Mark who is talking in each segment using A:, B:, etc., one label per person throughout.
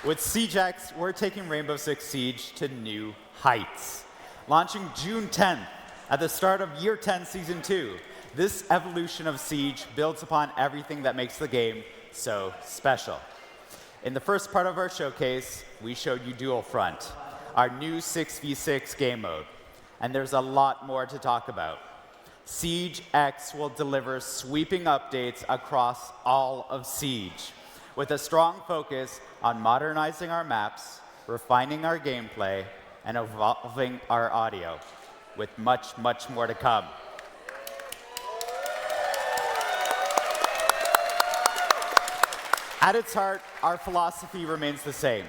A: With SiegeX, we're taking Rainbow Six Siege to new heights. Launching June 10th at the start of Year 10 Season 2, this evolution of Siege builds upon everything that makes the game so special. In the first part of our showcase, we showed you Dual Front, our new 6v6 game mode. And there's a lot more to talk about. SiegeX will deliver sweeping updates across all of Siege, with a strong focus on modernizing our maps, refining our gameplay, and evolving our audio, with much, much more to come. At its heart, our philosophy remains the same.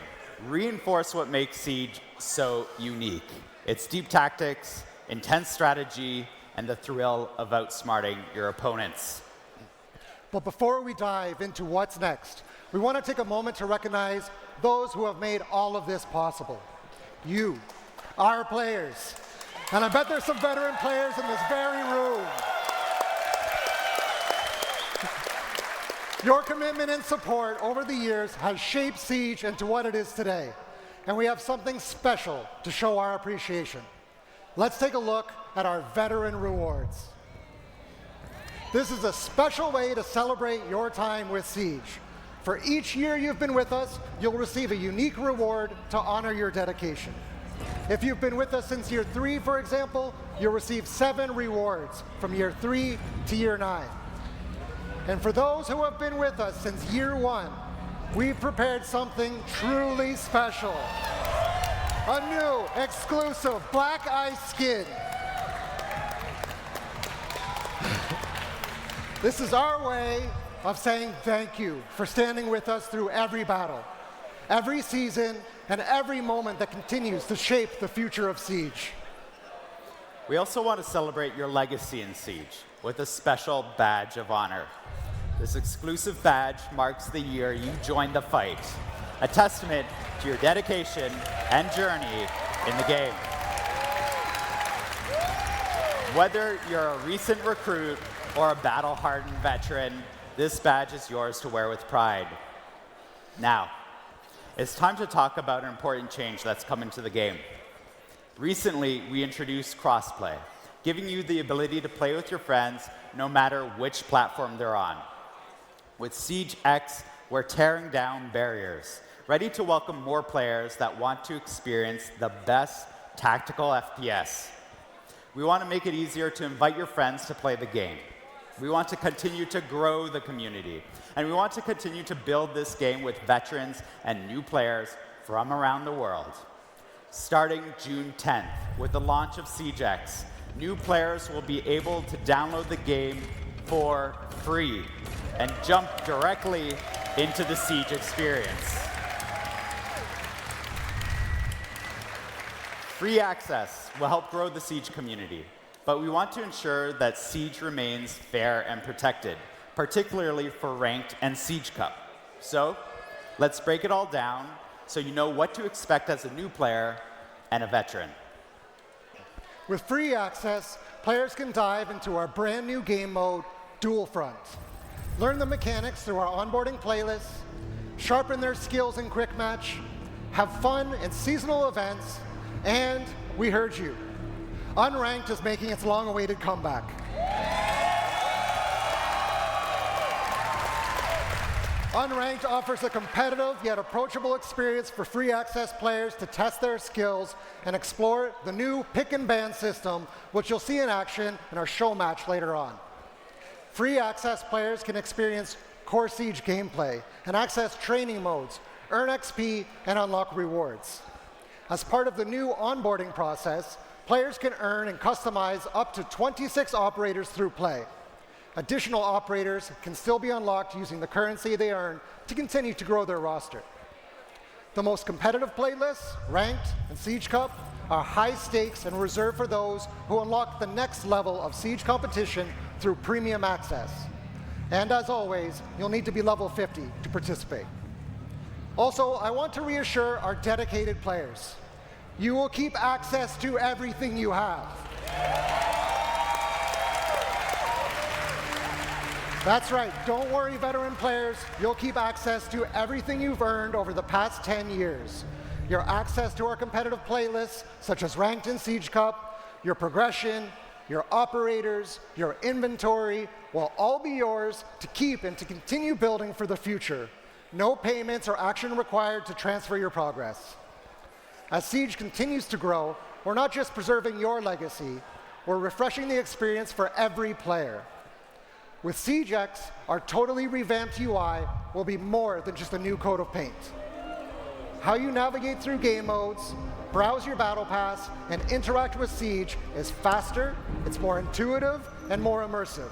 A: Reinforce what makes Siege so unique. Its deep tactics, intense strategy, and the thrill of outsmarting your opponents.
B: But before we dive into what's next, we want to take a moment to recognize those who have made all of this possible. You, our players. And I bet there's some veteran players in this very room. Your commitment and support over the years has shaped Siege into what it is today. And we have something special to show our appreciation. Let's take a look at our veteran rewards. This is a special way to celebrate your time with Siege. For each year you've been with us, you'll receive a unique reward to honor your dedication. If you've been with us since year 3, for example, you'll receive 7 rewards from year 3 to year 9. And for those who have been with us since year 1, we've prepared something truly special. A new, exclusive Black Ice skin. This is our way of saying thank you for standing with us through every battle, every season, and every moment that continues to shape the future of Siege.
A: We also want to celebrate your legacy in Siege with a special badge of honor. This exclusive badge marks the year you joined the fight, a testament to your dedication and journey in the game. Whether you're a recent recruit or a battle-hardened veteran, this badge is yours to wear with pride. Now, it's time to talk about an important change that's come into the game. Recently, we introduced crossplay, giving you the ability to play with your friends no matter which platform they're on. With SiegeX, we're tearing down barriers, ready to welcome more players that want to experience the best tactical FPS. We want to make it easier to invite your friends to play the game. We want to continue to grow the community, and we want to continue to build this game with veterans and new players from around the world. Starting June 10th, with the launch of SiegeX, new players will be able to download the game for free and jump directly into the Siege experience. Free access will help grow the Siege community, but we want to ensure that Siege remains fair and protected, particularly for Ranked and Siege Cup. So let's break it all down so you know what to expect as a new player and a veteran.
B: With free access, players can dive into our brand new game mode, Dual Front. Learn the mechanics through our onboarding playlists, sharpen their skills in quick match, have fun in seasonal events, and we heard you. Unranked is making its long-awaited comeback. Unranked offers a competitive yet approachable experience for free access players to test their skills and explore the new pick and ban system, which you'll see in action in our show match later on. Free access players can experience core Siege gameplay and access training modes, earn XP, and unlock rewards. As part of the new onboarding process, players can earn and customize up to 26 operators through play. Additional operators can still be unlocked using the currency they earn to continue to grow their roster. The most competitive playlists, Ranked and Siege Cup, are high stakes and reserved for those who unlock the next level of Siege competition through premium access. And as always, you'll need to be level 50 to participate. Also, I want to reassure our dedicated players. You will keep access to everything you have. That's right. Don't worry, veteran players. You'll keep access to everything you've earned over the past 10 years. Your access to our competitive playlists, such as Ranked and Siege Cup, your progression, your operators, your inventory, will all be yours to keep and to continue building for the future. No payments or action required to transfer your progress. As Siege continues to grow, we're not just preserving your legacy, we're refreshing the experience for every player. With SiegeX, our totally revamped UI will be more than just a new coat of paint. How you navigate through game modes, browse your battle pass, and interact with Siege is faster, it's more intuitive, and more immersive.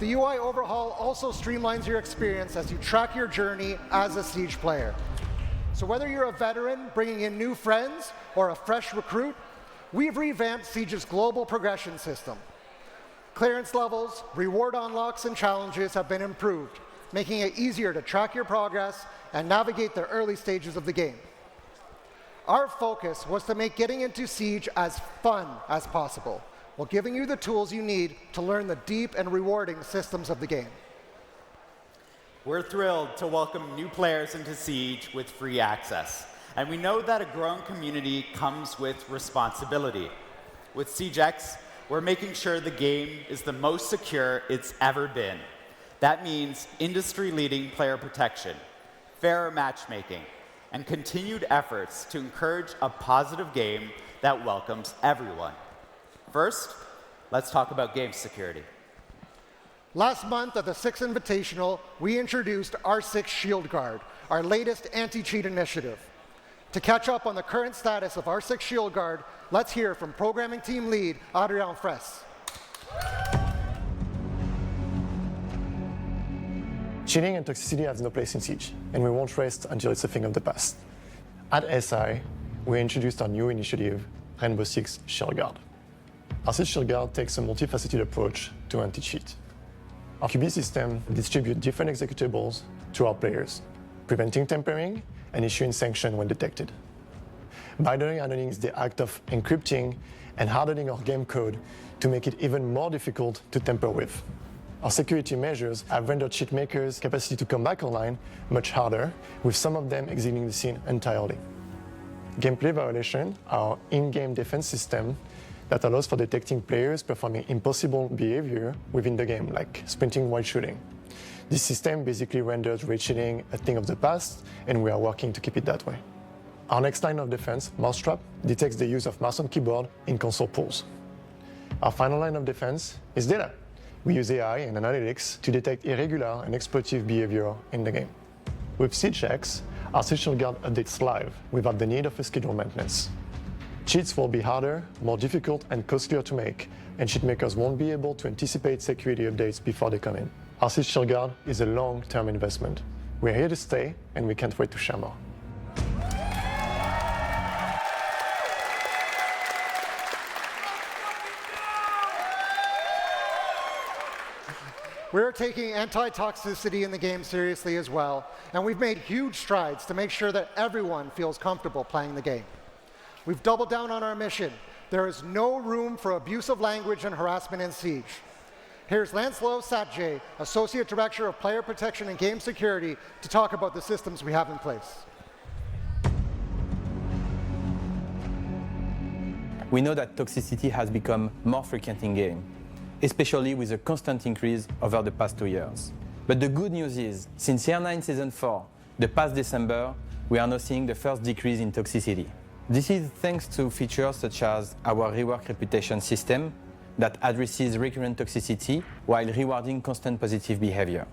B: The UI overhaul also streamlines your experience as you track your journey as a Siege player. So whether you're a veteran bringing in new friends or a fresh recruit, we've revamped Siege's global progression system. Clearance levels, reward unlocks, and challenges have been improved, making it easier to track your progress and navigate the early stages of the game. Our focus was to make getting into Siege as fun as possible, while giving you the tools you need to learn the deep and rewarding systems of the game.
A: We're thrilled to welcome new players into Siege with free access. And we know that a growing community comes with responsibility. With SiegeX, we're making sure the game is the most secure it's ever been. That means industry-leading player protection, fairer matchmaking, and continued efforts to encourage a positive game that welcomes everyone. First, let's talk about game security.
B: Last month at the Six Invitational, we introduced R6 Shield Guard, our latest anti-cheat initiative. To catch up on the current status of R6 Shield Guard, let's hear from programming team lead Adrian Fraisse.
C: Cheating and toxicity have no place in Siege, and we won't rest until it's a thing of the past. At SI, we introduced our new initiative, Rainbow Six Shield Guard. R6 Shield Guard takes a multifaceted approach to anti-cheat. Our QB system distributes different executables to our players, preventing tampering and issuing sanctions when detected. Binary hardening is the act of encrypting and hardening our game code to make it even more difficult to tamper with. Our security measures have rendered cheat makers' capacity to come back online much harder, with some of them exiting the scene entirely. Gameplay Violation, our in-game defense system that allows for detecting players performing impossible behavior within the game, like sprinting while shooting. This system basically renders raid cheating a thing of the past, and we are working to keep it that way. Our next line of defense, Mousetrap, detects the use of mouse and keyboard in console pools. Our final line of defense is data. We use AI and analytics to detect irregular and exploitative behavior in the game. With SiegeX, our Shield Guard updates live without the need of a scheduled maintenance. Cheats will be harder, more difficult, and costlier to make, and cheat makers won't be able to anticipate security updates before they come in. Our Shield Guard is a long-term investment. We're here to stay, and we can't wait to share more.
B: We're taking anti-toxicity in the game seriously as well, and we've made huge strides to make sure that everyone feels comfortable playing the game. We've doubled down on our mission. There is no room for abusive language and harassment in Siege. Here's Lancelot Satjay, Associate Director of Player Protection and Game Security, to talk about the systems we have in place.
D: We know that toxicity has become more frequent in game, especially with a constant increase over the past 2 years. But the good news is, since Year 9 Season 4, the past December, we are now seeing the first decrease in toxicity. This is thanks to features such as our rework reputation system that addresses recurrent toxicity while rewarding constant positive behavior.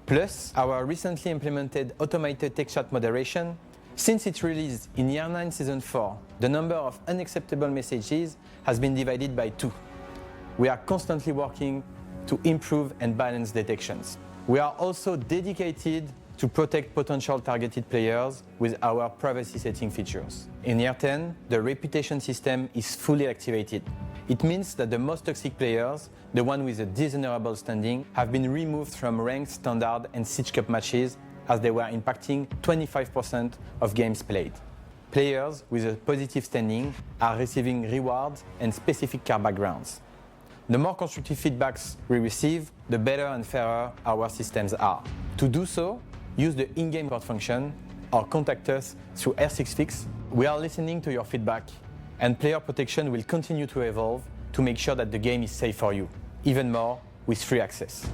D: Plus, our recently implemented automated text chat moderation. Since its release in Year 9 Season 4, the number of unacceptable messages has been divided by 2. We are constantly working to improve and balance detections. We are also dedicated to protect potential targeted players with our privacy setting features. In Year 10, the reputation system is fully activated. It means that the most toxic players, the ones with a dishonorable standing, have been removed from ranked, standard, and Siege Cup matches as they were impacting 25% of games played. Players with a positive standing are receiving rewards and specific car backgrounds. The more constructive feedbacks we receive, the better and fairer our systems are. To do so, use the in-game code function or contact us through R6Fix. We are listening to your feedback, and player protection will continue to evolve to make sure that the game is safe for you, even more with free access.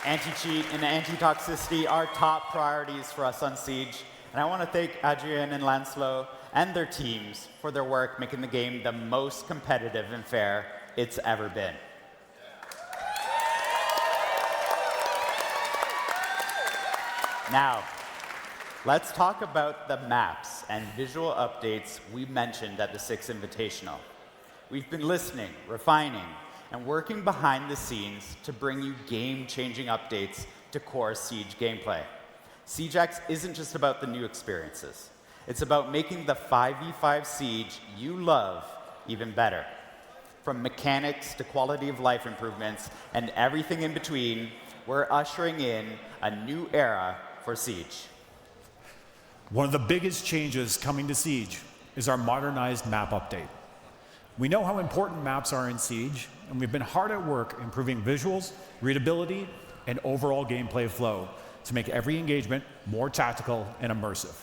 A: Anti-cheat and anti-toxicity are top priorities for us on Siege, and I want to thank Adrien and Lancelot and their teams for their work making the game the most competitive and fair it's ever been. Now, let's talk about the maps and visual updates we mentioned at the 6th Invitational. We've been listening, refining, and working behind the scenes to bring you game-changing updates to core Siege gameplay. SiegeX isn't just about the new experiences. It's about making the 5v5 Siege you love even better. From mechanics to quality of life improvements and everything in between, we're ushering in a new era for Siege.
E: One of the biggest changes coming to Siege is our modernized map update. We know how important maps are in Siege, and we've been hard at work improving visuals, readability, and overall gameplay flow to make every engagement more tactical and immersive.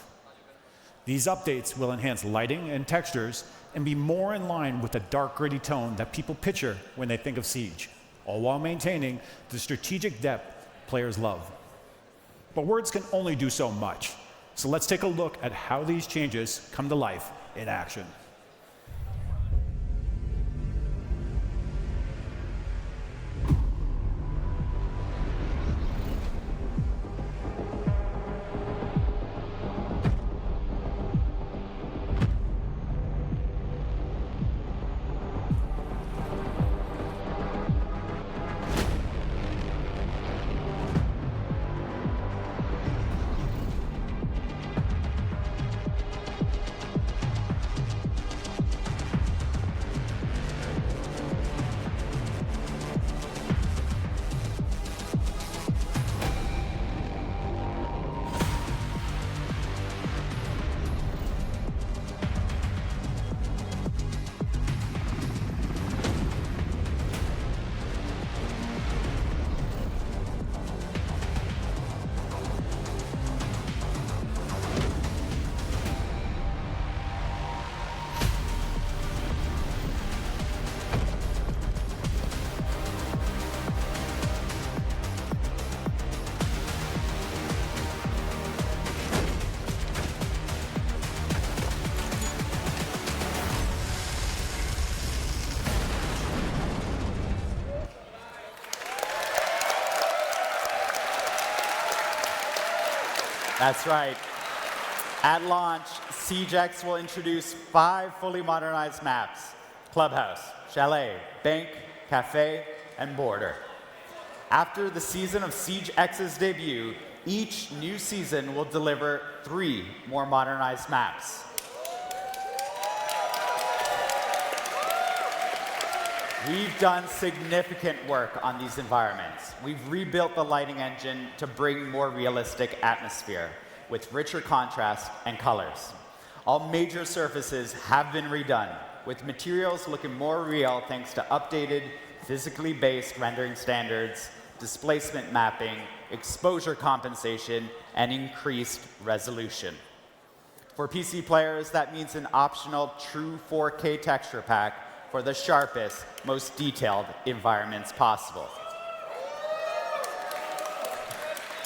E: These updates will enhance lighting and textures and be more in line with the dark, gritty tone that people picture when they think of Siege, all while maintaining the strategic depth players love. But words can only do so much, so let's take a look at how these changes come to life in action.
A: That's right. At launch, SiegeX will introduce 5 fully modernized maps: Clubhouse, Chalet, Bank, Cafe, and Border. After the season of SiegeX's debut, each new season will deliver 3 more modernized maps. We've done significant work on these environments. We've rebuilt the lighting engine to bring more realistic atmosphere with richer contrast and colors. All major surfaces have been redone, with materials looking more real thanks to updated, physically based rendering standards, displacement mapping, exposure compensation, and increased resolution. For PC players, that means an optional true 4K texture pack for the sharpest, most detailed environments possible.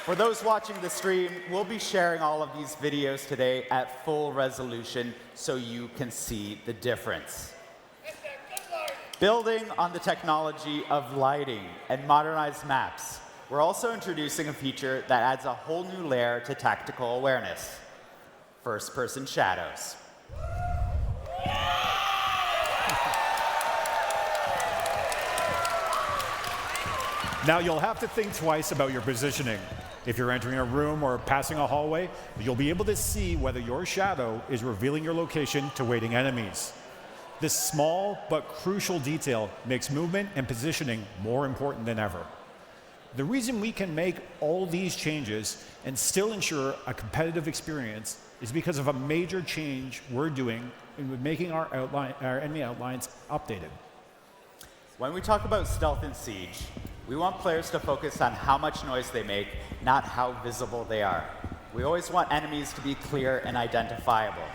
A: For those watching the stream, we'll be sharing all of these videos today at full resolution so you can see the difference. Building on the technology of lighting and modernized maps, we're also introducing a feature that adds a whole new layer to tactical awareness: first-person shadows.
E: Now you'll have to think twice about your positioning. If you're entering a room or passing a hallway, you'll be able to see whether your shadow is revealing your location to waiting enemies. This small but crucial detail makes movement and positioning more important than ever. The reason we can make all these changes and still ensure a competitive experience is because of a major change we're doing in making our enemy outlines updated.
A: When we talk about stealth in Siege, we want players to focus on how much noise they make, not how visible they are. We always want enemies to be clear and identifiable.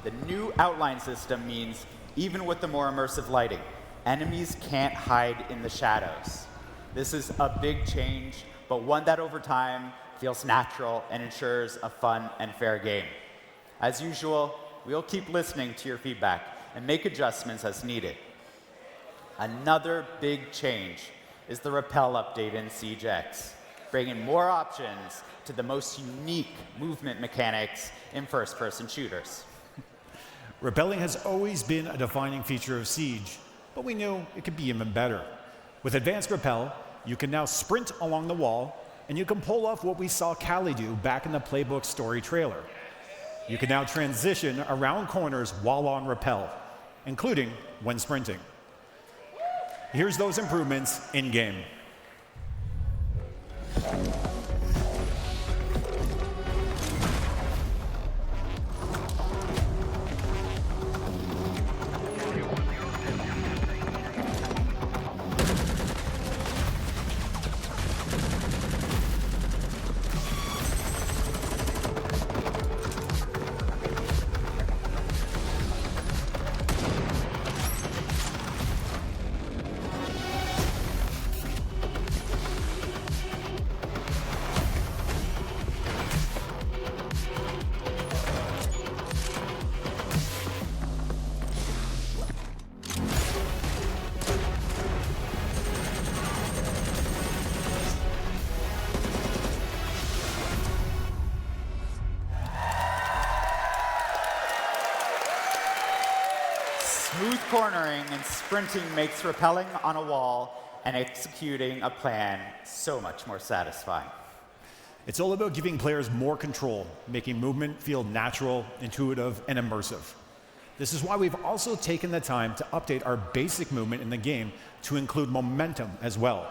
A: The new outline system means, even with the more immersive lighting, enemies can't hide in the shadows. This is a big change, but one that over time feels natural and ensures a fun and fair game. As usual, we'll keep listening to your feedback and make adjustments as needed. Another big change is the Repel update in Siege X, bringing more options to the most unique movement mechanics in first-person shooters.
E: Repelling has always been a defining feature of Siege, but we knew it could be even better. With advanced Repel, you can now sprint along the wall, and you can pull off what we saw Callie do back in the Playbook story trailer. You can now transition around corners while on Repel, including when sprinting. Here's those improvements in-game.
A: Smooth cornering and sprinting makes rappelling on a wall and executing a plan so much more satisfying.
E: It's all about giving players more control, making movement feel natural, intuitive, and immersive. This is why we've also taken the time to update our basic movement in the game to include momentum as well.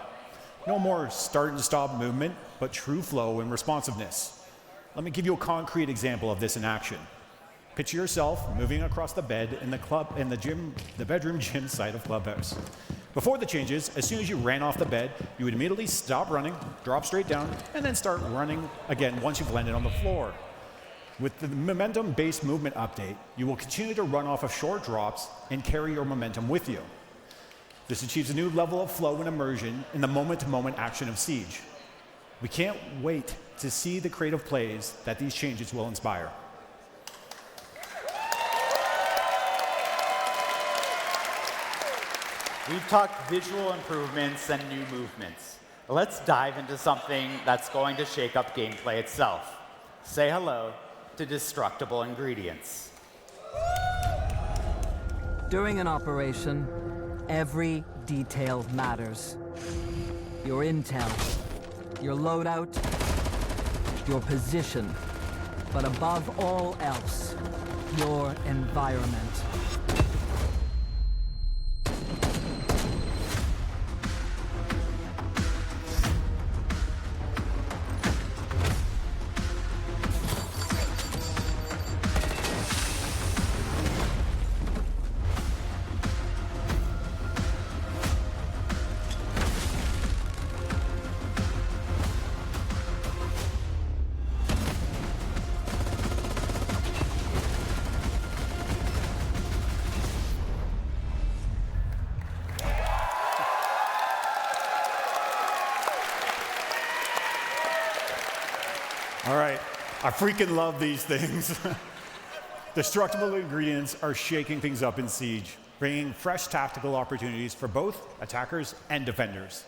E: No more start and stop movement, but true flow and responsiveness. Let me give you a concrete example of this in action. Picture yourself moving across the bed in the bedroom gym side of Clubhouse. Before the changes, as soon as you ran off the bed, you would immediately stop running, drop straight down, and then start running again once you've landed on the floor. With the momentum-based movement update, you will continue to run off of short drops and carry your momentum with you. This achieves a new level of flow and immersion in the moment-to-moment action of Siege. We can't wait to see the creative plays that these changes will inspire.
A: We've talked visual improvements and new movements. Let's dive into something that's going to shake up gameplay itself. Say hello to Destructible Ingredients.
F: During an operation, every detail matters. Your intel, your loadout, your position, but above all else, your environment.
E: All right, I freaking love these things. Destructible Ingredients are shaking things up in Siege, bringing fresh tactical opportunities for both attackers and defenders.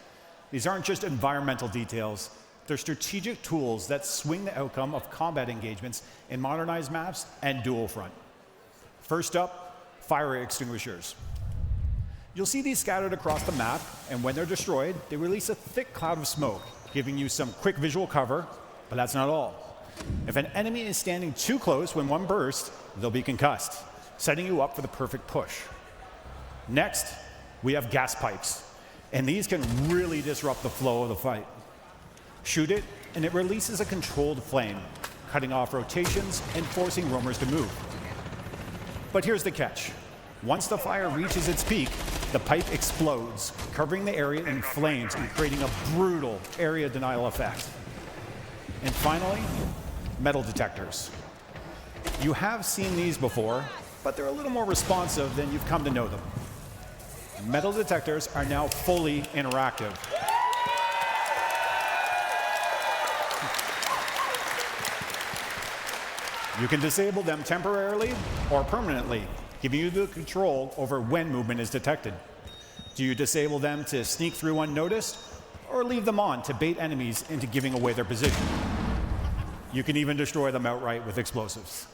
E: These aren't just environmental details, they're strategic tools that swing the outcome of combat engagements in modernized maps and dual front. First up, fire extinguishers. You'll see these scattered across the map, and when they're destroyed, they release a thick cloud of smoke, giving you some quick visual cover. But that's not all. If an enemy is standing too close when one bursts, they'll be concussed, setting you up for the perfect push. Next, we have gas pipes, and these can really disrupt the flow of the fight. Shoot it, and it releases a controlled flame, cutting off rotations and forcing roamers to move. But here's the catch. Once the fire reaches its peak, the pipe explodes, covering the area in flames and creating a brutal area denial effect. And finally, metal detectors. You have seen these before, but they're a little more responsive than you've come to know them. Metal detectors are now fully interactive. You can disable them temporarily or permanently, giving you the control over when movement is detected. Do you disable them to sneak through unnoticed, or leave them on to bait enemies into giving away their position? You can even destroy them outright with explosives.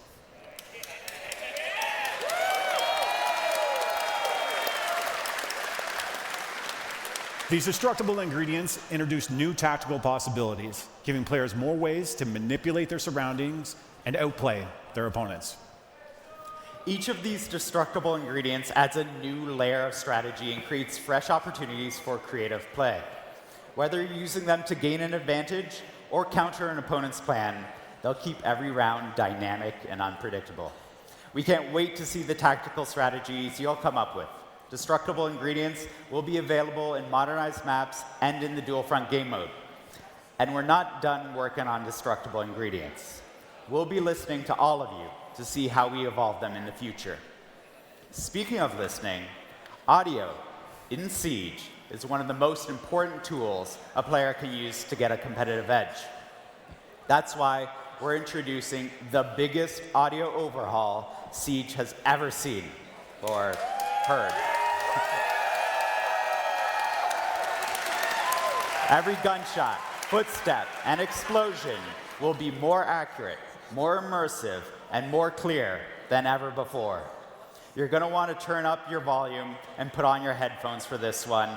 E: These destructible ingredients introduce new tactical possibilities, giving players more ways to manipulate their surroundings and outplay their opponents.
A: Each of these destructible ingredients adds a new layer of strategy and creates fresh opportunities for creative play. Whether you're using them to gain an advantage or counter an opponent's plan, they'll keep every round dynamic and unpredictable. We can't wait to see the tactical strategies you'll come up with. Destructible ingredients will be available in modernized maps and in the dual front game mode. And we're not done working on destructible ingredients. We'll be listening to all of you to see how we evolve them in the future. Speaking of listening, audio in Siege is one of the most important tools a player can use to get a competitive edge. That's why we're introducing the biggest audio overhaul Siege has ever seen or heard. Every gunshot, footstep, and explosion will be more accurate, more immersive, and more clear than ever before. You're going to want to turn up your volume and put on your headphones for this one.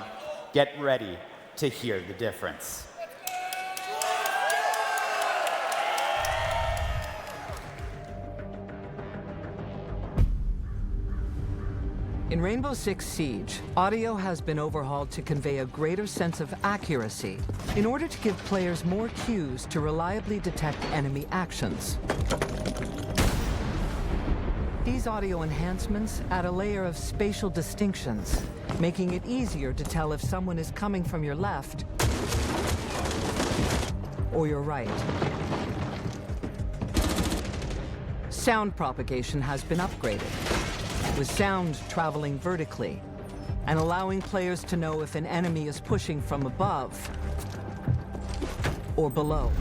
A: Get ready to hear the difference.
F: In Rainbow Six Siege, audio has been overhauled to convey a greater sense of accuracy in order to give players more cues to reliably detect enemy actions. These audio enhancements add a layer of spatial distinctions, making it easier to tell if someone is coming from your left or your right. Sound propagation has been upgraded, with sound traveling vertically and allowing players to know if an enemy is pushing from above or below.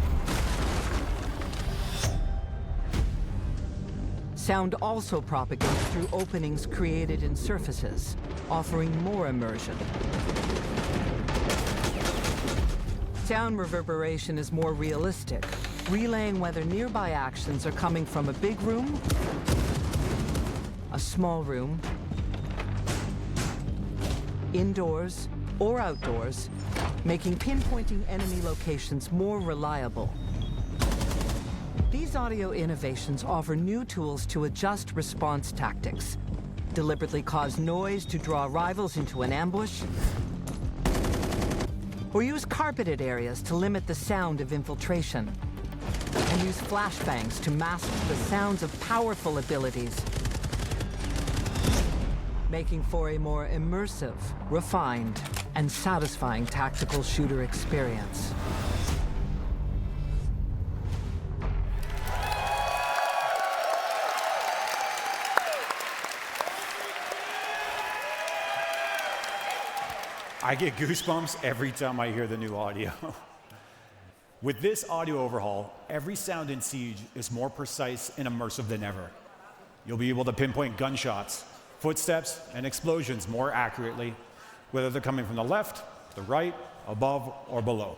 F: Sound also propagates through openings created in surfaces, offering more immersion. Sound reverberation is more realistic, relaying whether nearby actions are coming from a big room, a small room, indoors, or outdoors, making pinpointing enemy locations more reliable. These audio innovations offer new tools to adjust response tactics, deliberately cause noise to draw rivals into an ambush, or use carpeted areas to limit the sound of infiltration, and use flashbangs to mask the sounds of powerful abilities, making for a more immersive, refined, and satisfying tactical shooter experience.
E: I get goosebumps every time I hear the new audio. With this audio overhaul, every sound in Siege is more precise and immersive than ever. You'll be able to pinpoint gunshots, footsteps, and explosions more accurately, whether they're coming from the left, the right, above, or below.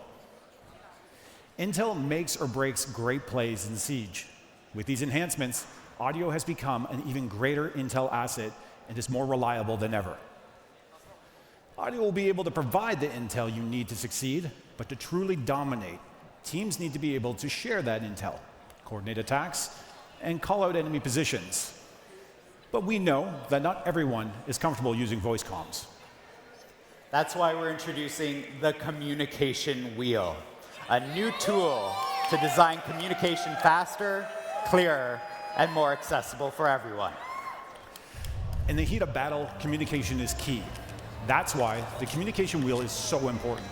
E: Intel makes or breaks great plays in Siege. With these enhancements, audio has become an even greater Intel asset and is more reliable than ever. Audio will be able to provide the intel you need to succeed, but to truly dominate, teams need to be able to share that intel, coordinate attacks, and call out enemy positions. But we know that not everyone is comfortable using voice comms.
A: That's why we're introducing the Communication Wheel, a new tool to design communication faster, clearer, and more accessible for everyone.
E: In the heat of battle, communication is key. That's why the communication wheel is so important.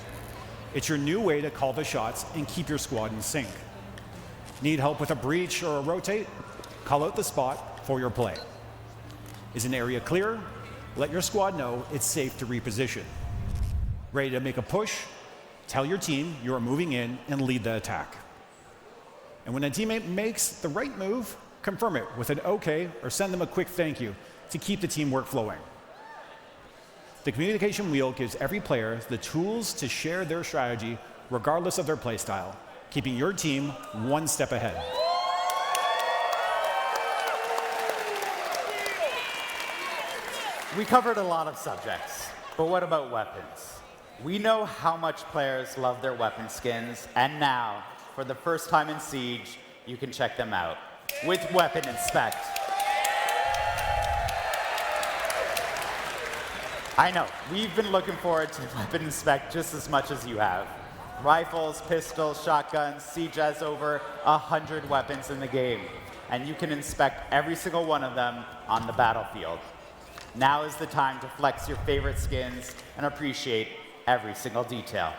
E: It's your new way to call the shots and keep your squad in sync. Need help with a breach or a rotate? Call out the spot for your play. Is an area clear? Let your squad know it's safe to reposition. Ready to make a push? Tell your team you are moving in and lead the attack. And when a teammate makes the right move, confirm it with an OK or send them a quick thank you to keep the teamwork flowing. The communication wheel gives every player the tools to share their strategy regardless of their play style, keeping your team one step ahead.
A: We covered a lot of subjects, but what about weapons? We know how much players love their weapon skins, and now, for the first time in Siege, you can check them out with Weapon Inspect. I know, we've been looking forward to Weapon Inspect just as much as you have. Rifles, pistols, shotguns, Siege has over 100 weapons in the game, and you can inspect every single one of them on the battlefield. Now is the time to flex your favorite skins and appreciate every single detail.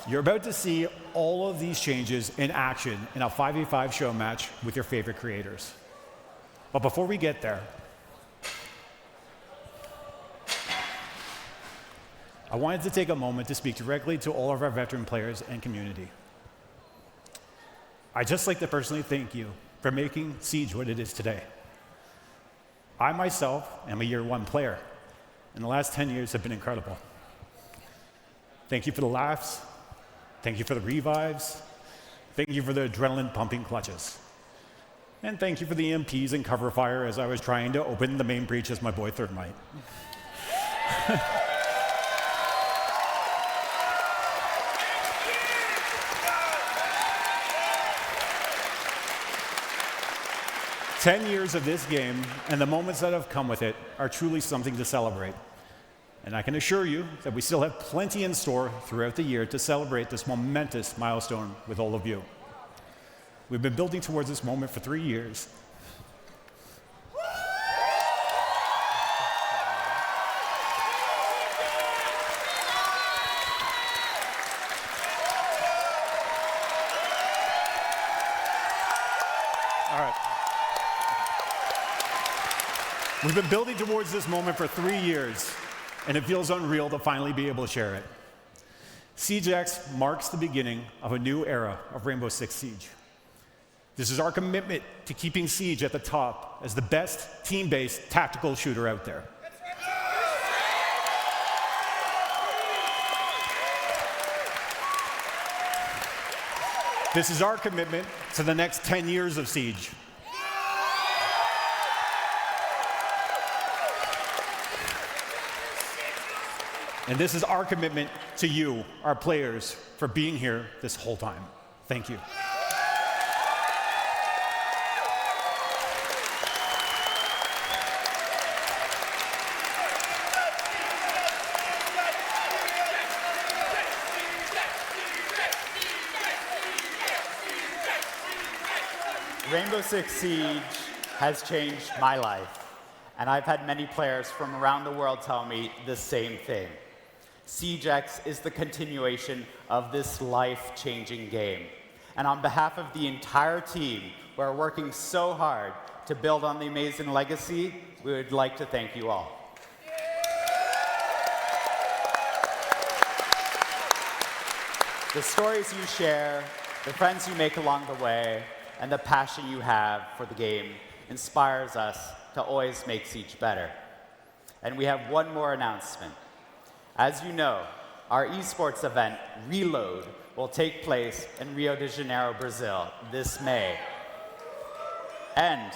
E: You're about to see all of these changes in action in a 5v5 show match with your favorite creators. But before we get there, I wanted to take a moment to speak directly to all of our veteran players and community. I'd just like to personally thank you for making Siege what it is today. I myself am a year one player, and the last 10 years have been incredible. Thank you for the laughs. Thank you for the revives. Thank you for the adrenaline pumping clutches. And thank you for the EMPs and cover fire as I was trying to open the main breach as my boy Thermite. 10 years of this game and the moments that have come with it are truly something to celebrate. And I can assure you that we still have plenty in store throughout the year to celebrate this momentous milestone with all of you. We've been building towards this moment for 3 years. All right. We've been building towards this moment for 3 years, and it feels unreal to finally be able to share it. Siege X marks the beginning of a new era of Rainbow Six Siege. This is our commitment to keeping Siege at the top as the best team-based tactical shooter out there. This is our commitment to the next 10 years of Siege. And this is our commitment to you, our players, for being here this whole time. Thank you.
A: Rainbow Six Siege has changed my life, and I've had many players from around the world tell me the same thing. Siege X is the continuation of this life-changing game. And on behalf of the entire team, we're working so hard to build on the amazing legacy, we would like to thank you all. The stories you share, the friends you make along the way, and the passion you have for the game inspires us to always make Siege better. And we have one more announcement. As you know, our esports event, Reload, will take place in Rio de Janeiro, Brazil, this May. And